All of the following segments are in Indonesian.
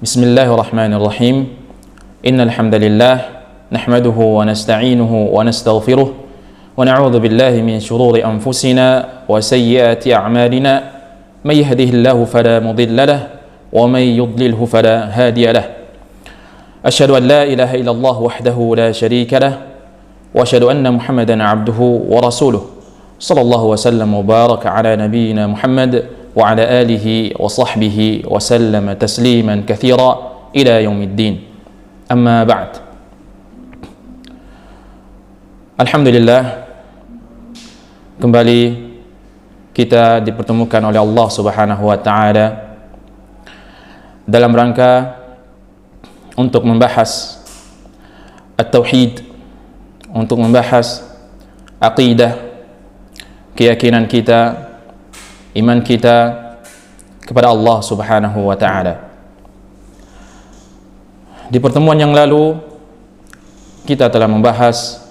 Bismillahirrahmanirrahim. Innal hamdalillah nahmaduhu wa nasta'inuhu wa nastaghfiruh wa na'udzu billahi min shururi anfusina wa sayyiati a'malina. May yahdihillahu fala mudilla lahu wa may yudlilhu fala hadiya lahu. Asyhadu an la ilaha illallah wahdahu la syarika lahu wa asyhadu anna Muhammadan 'abduhu wa rasuluh. Sallallahu wa sallam wa baraka ala nabiyyina Muhammad wa ala alihi wa sahbihi wa sallama tasliman katsira ila yaumiddin. Amma ba'd. Alhamdulillah, kembali kita dipertemukan oleh Allah Subhanahu wa taala dalam rangka untuk membahas at-tauhid, untuk membahas aqidah, keyakinan kita, iman kita kepada Allah Subhanahu wa taala. Di pertemuan yang lalu kita telah membahas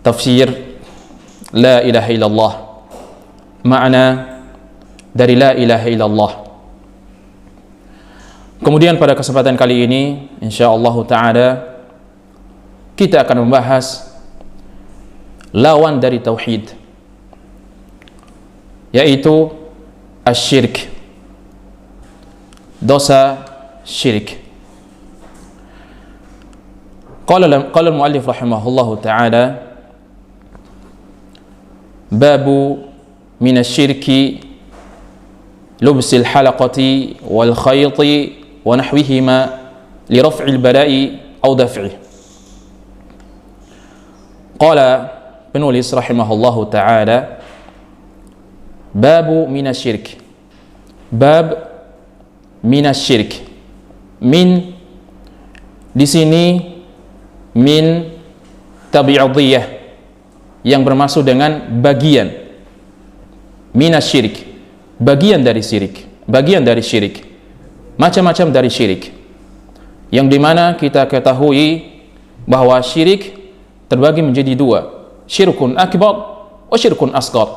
tafsir la ilaha illallah, makna dari la ilaha illallah. Kemudian pada kesempatan kali ini insyaallah taala kita akan membahas lawan dari tauhid, yaitu asyirk, dosa syirik. Qala al-muallif rahimahullahu ta'ala, babu min asyirki lubsil halaqati wal khayti wa nahwihima li raf'il bala'i aw daf'ihi. Qala penulis rahimahullahu ta'ala, babu minasyirk, bab minasyirk. Min di sini min tabi'idiyah yang bermaksud dengan bagian. Minasyirk, bagian dari syirik, bagian dari syirik, macam-macam dari syirik, yang dimana kita ketahui bahwa syirik terbagi menjadi dua, syirkun akbar wa syirkun asghar,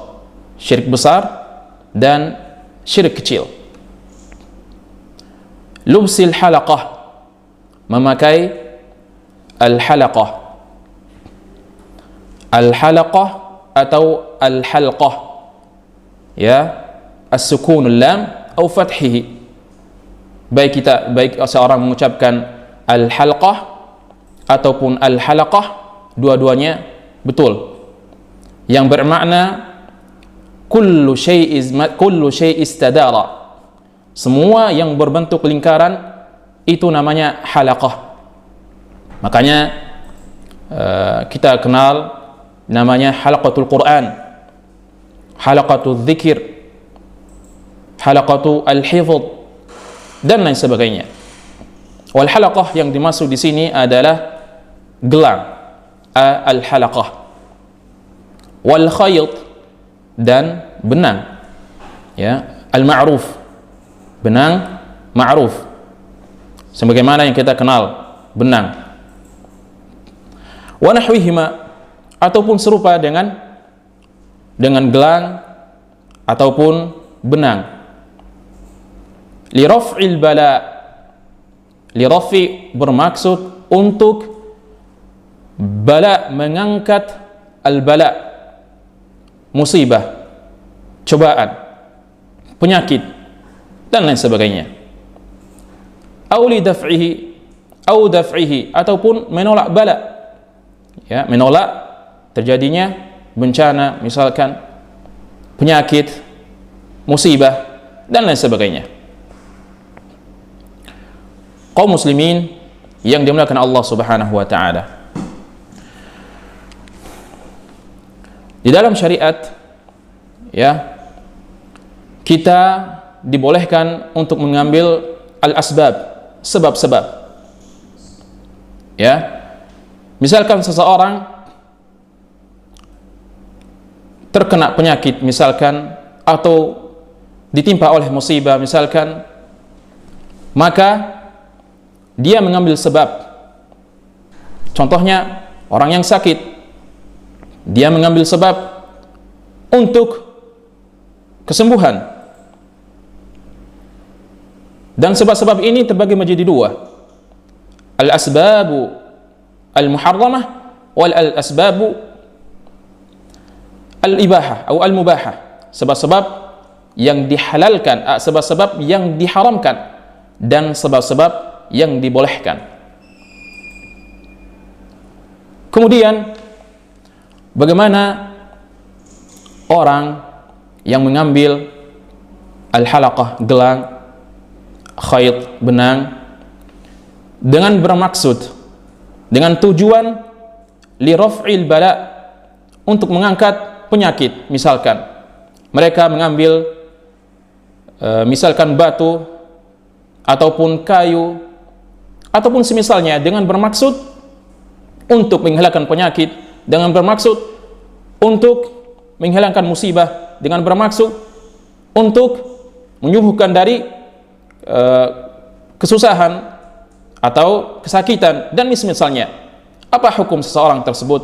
syirik besar dan syirik kecil. Lubsil halaqah, memakai al-halaqah, al-halaqah atau al-halqah, ya, as-sukunul lam atau fathihi. Baik seorang mengucapkan al-halqah ataupun al-halaqah, dua-duanya betul, yang bermakna kullu syai' istadara, semua yang berbentuk lingkaran itu namanya halaqah. Makanya kita kenal namanya halaqatul Quran, halaqatul dzikir, halaqatul al-hifdz dan lain sebagainya. Wal halaqah yang dimaksud di sini adalah gelang, al-halaqah. Wal khayt dan benang, ya, al-ma'ruf, benang ma'ruf, sebagaimana yang kita kenal benang. Wa nahwihima, ataupun serupa dengan gelang ataupun benang. Li raf'il bala, li raf'i bermaksud untuk bala, mengangkat al-bala, musibah, cobaan, penyakit dan lain sebagainya. Au li daf'ihi, au daf'ihi, ataupun menolak bala, ya, menolak terjadinya bencana, misalkan penyakit, musibah dan lain sebagainya. Kaum muslimin yang dimuliakan Allah Subhanahu wa taala, di dalam syariat, ya, kita dibolehkan untuk mengambil al-asbab, sebab-sebab, ya. Misalkan seseorang terkena penyakit misalkan, atau ditimpa oleh musibah misalkan, maka dia mengambil sebab. Contohnya orang yang sakit, dia mengambil sebab untuk kesembuhan. Dan sebab-sebab ini terbagi menjadi dua. Al-asbabu al-muharramah wal al-asbabu al-ibahah atau al-mubahah. Sebab-sebab yang dihalalkan, sebab-sebab yang diharamkan, dan sebab-sebab yang dibolehkan. Kemudian bagaimana orang yang mengambil al-halaqah, gelang, khayt, benang, dengan bermaksud, dengan tujuan li raf'il bala, untuk mengangkat penyakit. Misalkan mereka mengambil misalkan batu ataupun kayu ataupun semisalnya dengan bermaksud untuk menghilangkan penyakit, dengan bermaksud untuk menghilangkan musibah, dengan bermaksud untuk menyembuhkan dari kesusahan atau kesakitan dan misalnya. Apa hukum seseorang tersebut?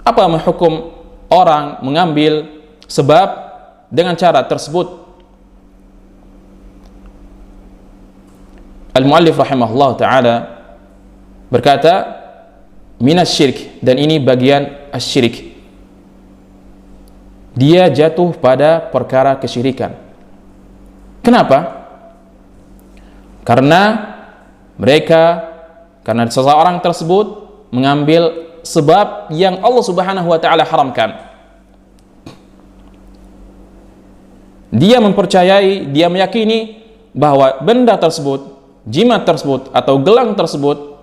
Apa hukum orang mengambil sebab dengan cara tersebut? Al-muallif rahimahullah ta'ala berkata, minas syirk, dan ini bagian asyirik. Dia jatuh pada perkara kesyirikan. Kenapa? Karena seseorang tersebut mengambil sebab yang Allah Subhanahu wa ta'ala haramkan. Dia mempercayai, dia meyakini bahwa benda tersebut, jimat tersebut atau gelang tersebut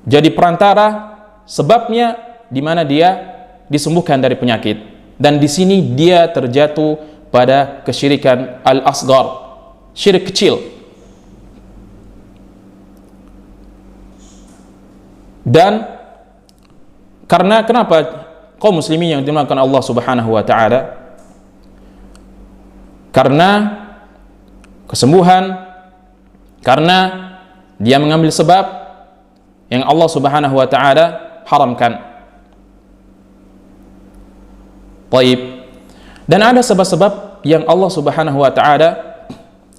jadi perantara, sebabnya di mana dia disembuhkan dari penyakit. Dan di sini dia terjatuh pada kesyirikan al-asghar, syirik kecil. Dan karena kenapa kaum muslimin yang dimuliakan Allah Subhanahu wa ta'ala? Karena kesembuhan, karena dia mengambil sebab yang Allah Subhanahu wa ta'ala haramkan. Baik. Dan ada sebab-sebab yang Allah Subhanahu wa ta'ala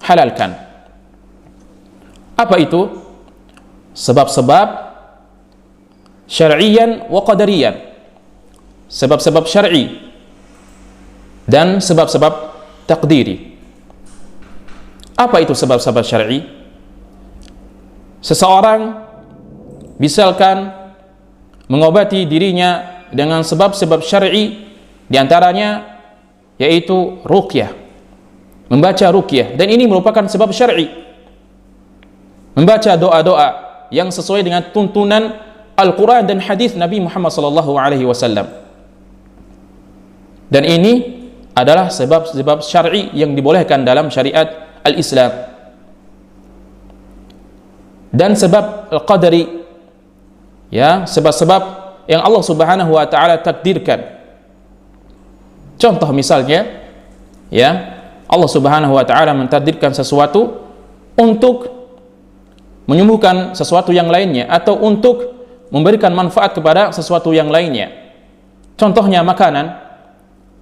halalkan. Apa itu? Sebab-sebab syar'iyan wa qadariyan. Sebab-sebab syar'i dan sebab-sebab takdiri. Apa itu sebab-sebab syar'i? Seseorang misalkan mengobati dirinya dengan sebab-sebab syar'i, diantaranya yaitu ruqyah, membaca ruqyah, dan ini merupakan sebab syar'i. Membaca doa-doa yang sesuai dengan tuntunan Al-Quran dan hadis Nabi Muhammad SAW. Dan ini adalah sebab-sebab syar'i yang dibolehkan dalam syariat al-Islam. Dan sebab al-qadari, ya, sebab-sebab yang Allah Subhanahu wa ta'ala takdirkan. Contoh misalnya, ya, Allah Subhanahu wa ta'ala mentakdirkan sesuatu untuk menyembuhkan sesuatu yang lainnya, atau untuk memberikan manfaat kepada sesuatu yang lainnya. Contohnya makanan.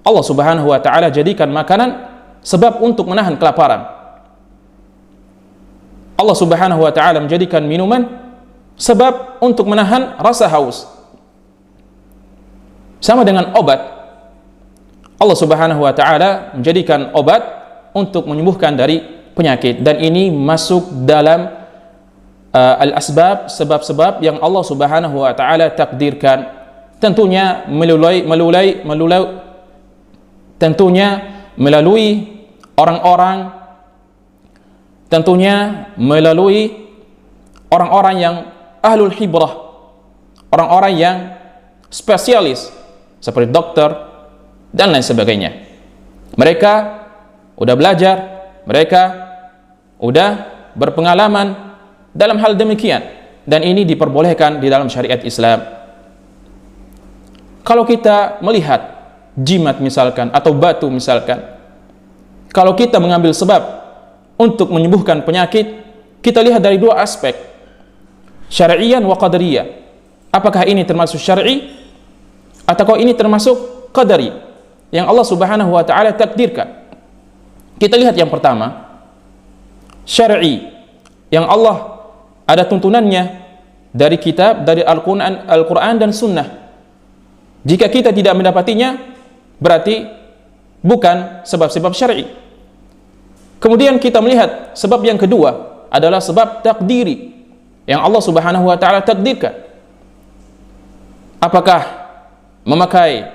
Allah Subhanahu wa ta'ala jadikan makanan sebab untuk menahan kelaparan. Allah Subhanahu wa ta'ala menjadikan minuman sebab untuk menahan rasa haus. Sama dengan obat. Allah Subhanahu wa ta'ala menjadikan obat untuk menyembuhkan dari penyakit, dan ini masuk dalam al-asbab, sebab-sebab yang Allah Subhanahu wa ta'ala takdirkan. Tentunya melalui orang-orang, tentunya melalui orang-orang yang ahlul hibrah, orang-orang yang spesialis seperti dokter dan lain sebagainya. Mereka udah belajar, mereka udah berpengalaman dalam hal demikian, dan ini diperbolehkan di dalam syariat Islam. Kalau kita melihat jimat misalkan atau batu misalkan, kalau kita mengambil sebab untuk menyembuhkan penyakit, kita lihat dari dua aspek, syar'iyan wa qadariyah. Apakah ini termasuk syar'i ataukah ini termasuk qadari yang Allah Subhanahu wa ta'ala takdirkan? Kita lihat yang pertama, syar'i yang Allah ada tuntunannya dari kitab, dari Al-Quran dan Sunnah. Jika kita tidak mendapatinya, berarti bukan sebab-sebab syar'i. Kemudian kita melihat sebab yang kedua adalah sebab takdiri yang Allah Subhanahu wa taala takdirkan. Apakah memakai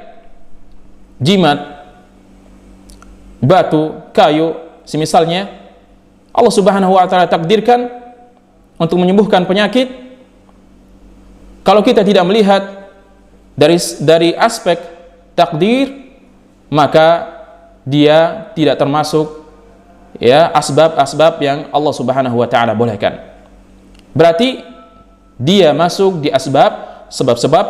jimat, batu, kayu, semisalnya Allah Subhanahu wa taala takdirkan untuk menyembuhkan penyakit. Kalau kita tidak melihat dari aspek takdir, maka dia tidak termasuk asbab-asbab yang Allah Subhanahu wa taala bolehkan. Berarti dia masuk di sebab-sebab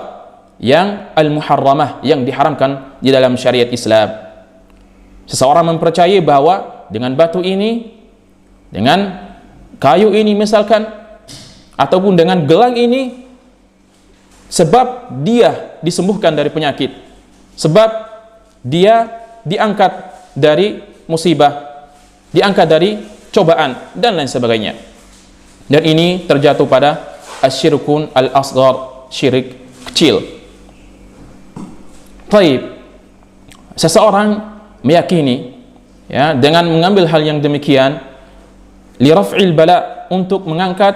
yang al-muharramah, yang diharamkan di dalam syariat Islam. Seseorang mempercayai bahwa dengan batu ini, dengan kayu ini misalkan, ataupun dengan gelang ini, sebab dia disembuhkan dari penyakit, sebab dia diangkat dari musibah, diangkat dari cobaan, dan lain sebagainya. Dan ini terjatuh pada asyirkun al-asghar, syirik kecil. Taib, seseorang meyakini dengan mengambil hal yang demikian li raf'il bala, untuk mengangkat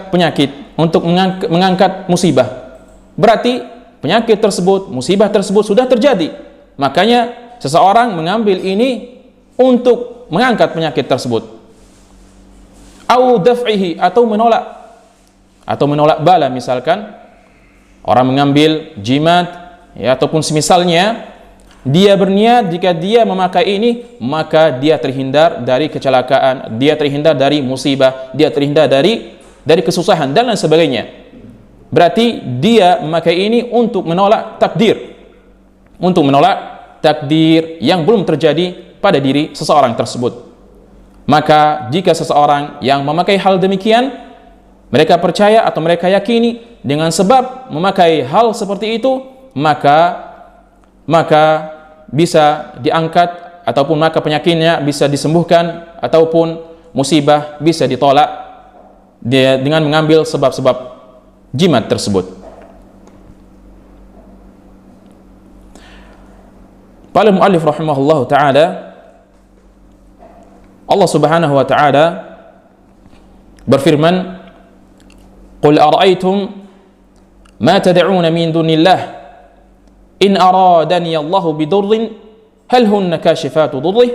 penyakit, untuk mengangkat musibah. Berarti penyakit tersebut, musibah tersebut sudah terjadi. Makanya seseorang mengambil ini untuk mengangkat penyakit tersebut. Au daf'ihi, atau menolak bala. Misalkan orang mengambil jimat ataupun semisalnya, dia berniat jika dia memakai ini, maka dia terhindar dari kecelakaan, dia terhindar dari musibah, dia terhindar dari kesusahan dan lain sebagainya. Berarti dia memakai ini untuk menolak takdir, yang belum terjadi pada diri seseorang tersebut. Maka jika seseorang yang memakai hal demikian, mereka percaya atau mereka yakini dengan sebab memakai hal seperti itu, maka bisa diangkat, ataupun maka penyakitnya bisa disembuhkan, ataupun musibah bisa ditolak dengan mengambil sebab-sebab jimat tersebut. Qala muallif rahimahullahu taala, Allah Subhanahu wa taala berfirman, "Qul ara'aytum ma tad'un min dunillah in aradani Allahu bidurrin hal hunna kashifatu durrih."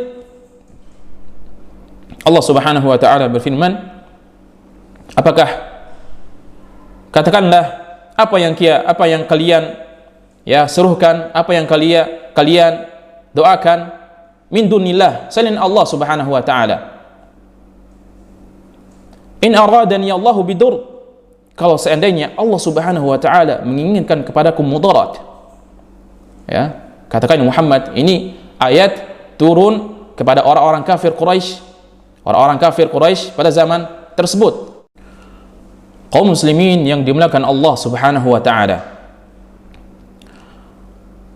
Allah Subhanahu wa taala berfirman, katakanlah apa yang kalian serukan, apa yang kalian doakan min dunillah, selain Allah Subhanahu wa taala. In aradani Allahu bidur, kalau seandainya Allah Subhanahu wa taala menginginkan kepadaku mudarat. Katakan Muhammad, ini ayat turun kepada orang-orang kafir Quraisy pada zaman tersebut, kaum muslimin yang dimuliakan Allah Subhanahu wa taala.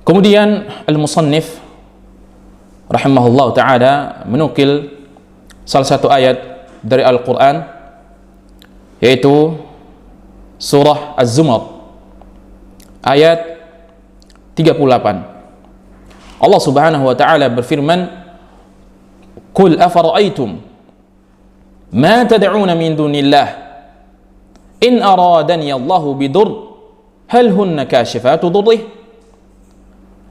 Kemudian al-musannif rahimahullah ta'ala menukil salah satu ayat dari Al-Quran, yaitu surah Az-Zumar ayat 38. Allah Subhanahu wa ta'ala berfirman, "Qul afara'aytum ma tad'una min dunillah in aradani Allahu bidur hal hunna kashifatu durrih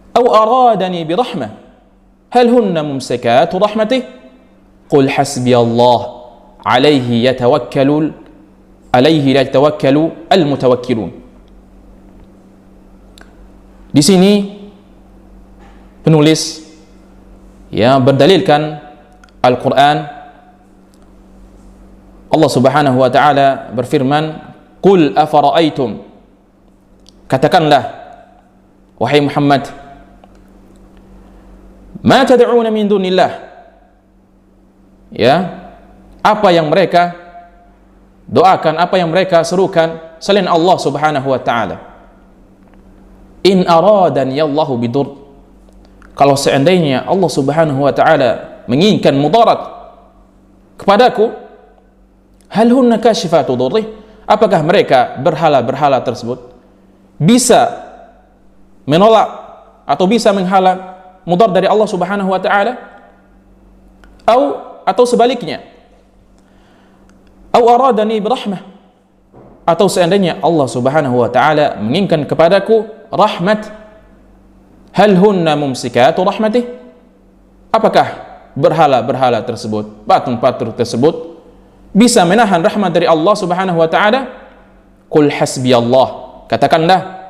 aw aradani birahmah hal hunna mumsikatu rahmatih qul hasbiyallah alaihi yatawakkalu al-mutawakkilun." Di sini penulis berdalilkan Al-Quran. Allah Subhanahu wa taala berfirman, "Qul afara'aytum," katakanlah wahai Muhammad, ma tad'una min dunillah, apa yang mereka doakan, apa yang mereka serukan selain Allah Subhanahu wa taala. In aradani Allahu bidur, kalau seandainya Allah Subhanahu wa taala menginginkan mudarat kepadaku, hal hunna kashifatu dhurri, apakah mereka berhala-berhala tersebut bisa menolak atau bisa menghalang mudarat dari Allah Subhanahu wa taala? Atau sebaliknya, aradani birahmah, atau seandainya Allah Subhanahu wa taala menginginkan kepadaku rahmat, hal hunna mumsikatu rahmatih, apakah berhala-berhala tersebut, patung-patung tersebut bisa menahan rahmat dari Allah Subhanahu wa taala? Qul hasbiyallah, katakanlah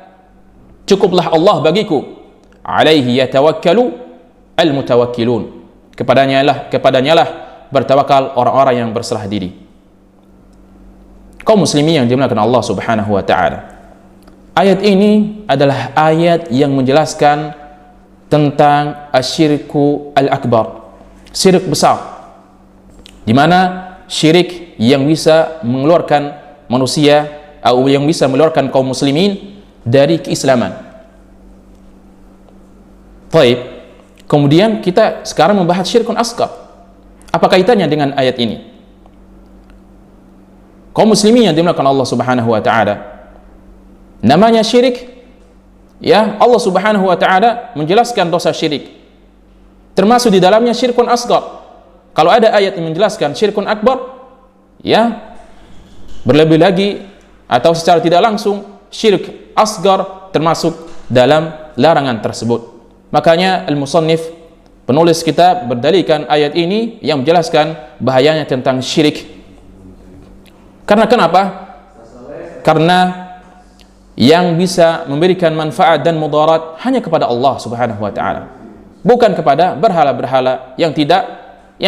cukuplah Allah bagiku, alaihi yatawakkalu almutawakkilun, kepadanya lah bertawakal orang-orang yang berserah diri. Kaum muslimin yang dimuliakan Allah Subhanahu wa taala, ayat ini adalah ayat yang menjelaskan tentang asyirku al-akbar, syirik besar, di mana syirik yang bisa mengeluarkan manusia atau yang bisa mengeluarkan kaum muslimin dari keislaman. Baik, kemudian kita sekarang membahas syirkun asghar. Apa kaitannya dengan ayat ini? Kaum muslimin yang dimuliakan Allah Subhanahu wa taala, namanya syirik, ya, Allah Subhanahu wa taala menjelaskan dosa syirik, termasuk di dalamnya syirkun asghar. Kalau ada ayat yang menjelaskan syirkun akbar, ya, berlebih lagi atau secara tidak langsung syirik asghar termasuk dalam larangan tersebut. Makanya al-musannif, penulis kitab, berdalilkan ayat ini yang menjelaskan bahayanya tentang syirik. Karena kenapa? Karena yang bisa memberikan manfaat dan mudarat hanya kepada Allah Subhanahu wa taala, bukan kepada berhala-berhala yang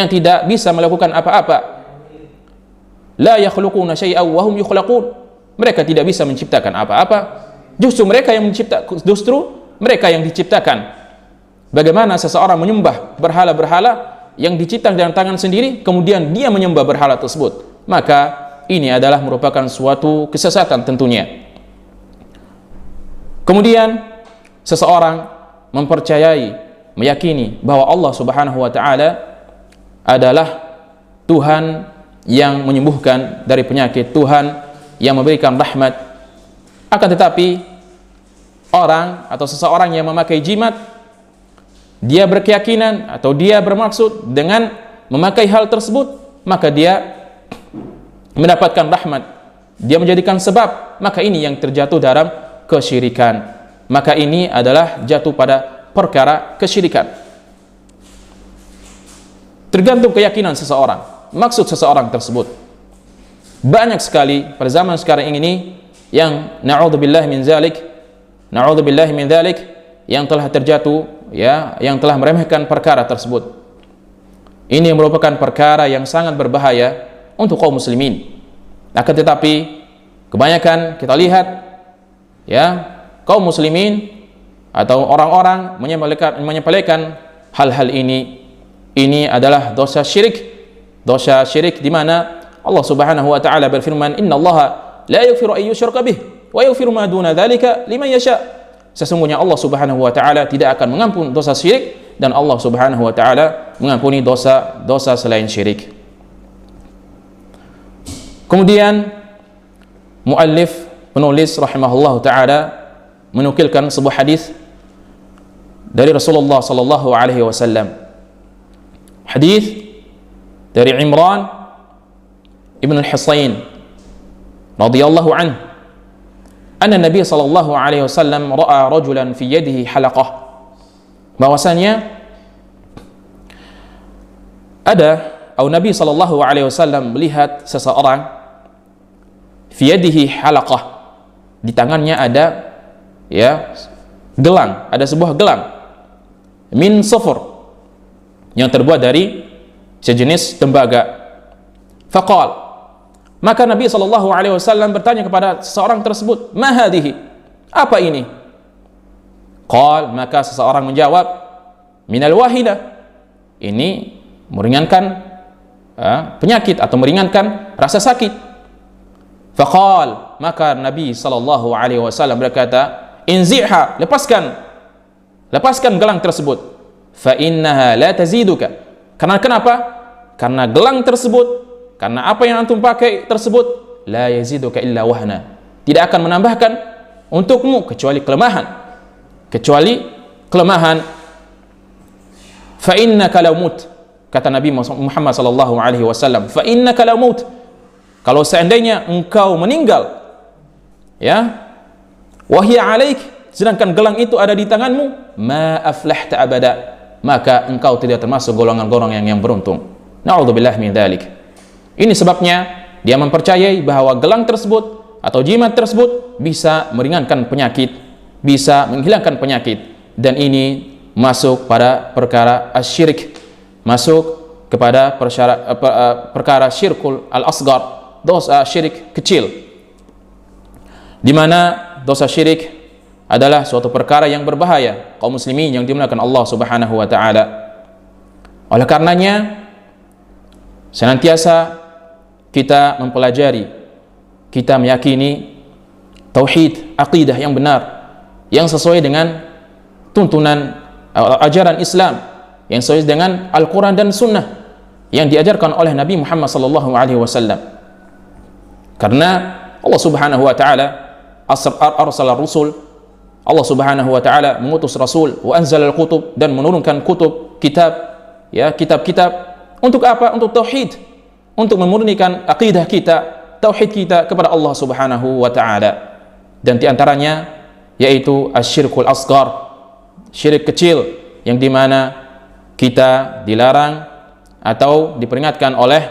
tidak bisa melakukan apa-apa. La yakhluquna syai'an wa hum yukhlaqun, mereka tidak bisa menciptakan apa-apa, justru mereka yang diciptakan. Bagaimana seseorang menyembah berhala-berhala yang diciptakan dengan tangan sendiri, kemudian dia menyembah berhala tersebut? Maka ini adalah merupakan suatu kesesatan tentunya. Kemudian seseorang mempercayai, meyakini bahwa Allah Subhanahu wa taala adalah Tuhan yang menyembuhkan dari penyakit, Tuhan yang memberikan rahmat. Akan tetapi orang atau seseorang yang memakai jimat, dia berkeyakinan atau dia bermaksud dengan memakai hal tersebut, maka dia mendapatkan rahmat, dia menjadikan sebab, maka ini yang terjatuh dalam kesyirikan. Maka ini adalah jatuh pada perkara kesyirikan. Tergantung keyakinan seseorang, maksud seseorang tersebut. Banyak sekali pada zaman sekarang ini yang na'udzubillah min dzalik, yang telah terjatuh, ya, yang telah meremehkan perkara tersebut. Ini merupakan perkara yang sangat berbahaya untuk kaum muslimin. Akan tetapi kebanyakan kita lihat, ya, kaum muslimin atau orang-orang menyepelekan hal-hal ini. Ini adalah dosa syirik di mana Allah Subhanahu wa taala berfirman, innallaha la yaghfiru an yushraka bih wa yaghfiru ma duna dzalika liman yasha. Sesungguhnya Allah Subhanahu wa taala tidak akan mengampuni dosa syirik, dan Allah Subhanahu wa taala mengampuni dosa selain syirik. Kemudian muallif, penulis rahimahullah taala, menukilkan sebuah hadis dari Rasulullah sallallahu alaihi wasallam. Hadis dari Imran ibn al-Husain radhiyallahu anhu, anna Nabi sallallahu alaihi wasallam ra'a rajulan fi yadihi halaqah, bahwasanya Nabi sallallahu alaihi wasallam melihat seseorang fi yadihi halaqah, di tangannya ada, ya, gelang, ada sebuah gelang min sufur, yang terbuat dari sejenis tembaga. Faqal, maka Nabi sallallahu alaihi wasallam bertanya kepada seseorang tersebut, ma hadhihi, apa ini? Qal, maka seseorang menjawab, minal wahidah, ini meringankan penyakit atau meringankan rasa sakit. Faqal, maka Nabi sallallahu alaihi wasallam berkata, inzi'ha, lepaskan gelang tersebut. Fa innaha la taziduka, Karena kenapa? Karena gelang tersebut, karena apa yang antum pakai tersebut, la yaziduka illa wahna, tidak akan menambahkan untukmu kecuali kelemahan. Fa innaka laumut, kata Nabi Muhammad sallallahu alaihi wasallam, fa innaka laumut, kalau seandainya engkau meninggal, ya, wahya alaik, sedangkan gelang itu ada di tanganmu, ma aflahta abada, maka engkau tidak termasuk golongan-golongan yang beruntung. Na'udzubillah min dzalik. Ini sebabnya dia mempercayai bahwa gelang tersebut atau jimat tersebut bisa meringankan penyakit, bisa menghilangkan penyakit, dan ini masuk pada perkara asyirik, masuk kepada perkara syirkul al-asgar, dosa syirik kecil, di mana dosa syirik adalah suatu perkara yang berbahaya, kaum muslimin yang dimuliakan Allah Subhanahu wa taala. Oleh karenanya senantiasa kita mempelajari, kita meyakini tauhid, aqidah yang benar, yang sesuai dengan tuntunan ajaran Islam, yang sesuai dengan Al-Quran dan Sunnah yang diajarkan oleh Nabi Muhammad sallallahu alaihi wasallam. Karena Allah Subhanahu wa taala arsala rusul, Allah Subhanahu wa taala mengutus rasul, wa anzalal kutub, dan menurunkan kutub, kitab, ya, kitab-kitab untuk apa? Untuk tauhid, untuk memurnikan akidah kita, tauhid kita kepada Allah Subhanahu wa taala. Dan di antaranya yaitu asyirkul asghar, syirik kecil, yang dimana kita dilarang atau diingatkan oleh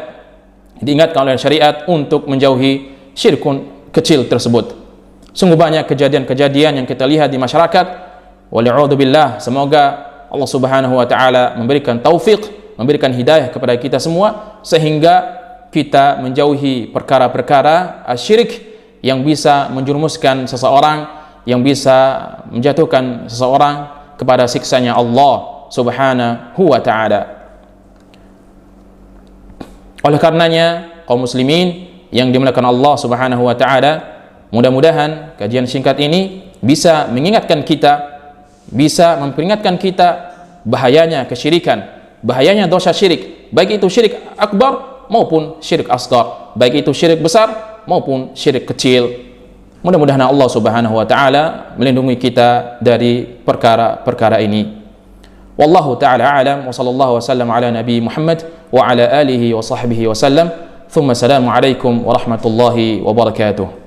syariat untuk menjauhi syirkun kecil tersebut. Sungguh banyak kejadian-kejadian yang kita lihat di masyarakat, wali'udzubillah, semoga Allah Subhanahu wa taala memberikan taufik, memberikan hidayah kepada kita semua, sehingga kita menjauhi perkara-perkara syirik yang bisa menjerumuskan seseorang, yang bisa menjatuhkan seseorang kepada siksanya Allah Subhanahu wa ta'ala. Oleh karenanya kaum muslimin yang dimuliakan Allah Subhanahu wa ta'ala, mudah-mudahan kajian singkat ini bisa mengingatkan kita, bisa memperingatkan kita bahayanya kesyirikan, bahayanya dosa syirik, baik itu syirik akbar maupun syirik asghar, baik itu syirik besar maupun syirik kecil. Mudah-mudahan Allah Subhanahu wa taala melindungi kita dari perkara-perkara ini. Wallahu taala a'lam, wa sallallahu wasallam ala nabi Muhammad wa ala alihi wa sahbihi wasallam. Thumma assalamu alaikum warahmatullahi wabarakatuh.